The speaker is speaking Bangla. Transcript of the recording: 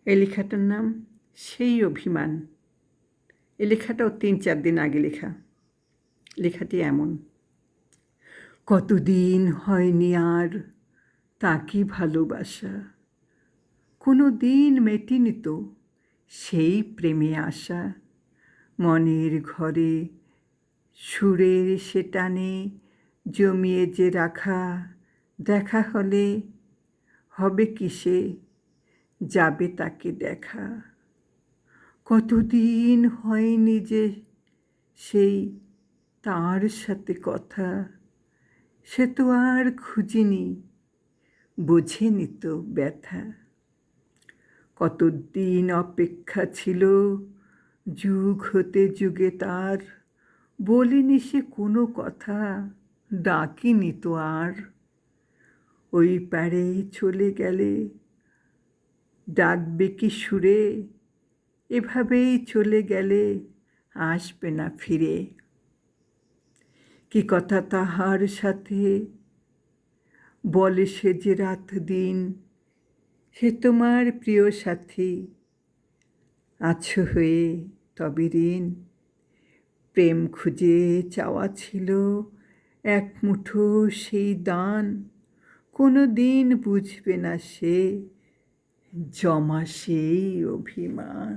এই লেখাটার নাম সেই অভিমান। এই লেখাটাও 3-4 দিন আগে লেখা। লেখাটি এমন: কতদিন হয়নি আর তাকে ভালোবাসা, কোনো দিন মেটেনি তো সেই প্রেমে আসা। মনের ঘরে সুরের সে টানে জমিয়ে যে রাখা, দেখা হলে হবে কিসে যাবে তাকে দেখা। কতদিন হয়নি যে সেই তার সাথে কথা, সে তো আর খুঁজিনি, বোঝেনি তো ব্যথা। কতদিন অপেক্ষা ছিল যুগ হতে যুগে তার, বলিনি সে কোনো কথা, ডাকিনি তো আর। ওই পারে চলে গেলে ডাকবে কি সুরে, এভাবেই চলে গেলে আসবে না ফিরে। কি কথা তাহার সাথে বলে সে যে রাত দিন, সে তোমার প্রিয় সাথী, আছো হয়ে তবে ঋণ। প্রেম খুঁজে চাওয়া ছিল এক মুঠো সেই দান, কোনো দিন বুঝবে না সে জমা সেই অভিমান।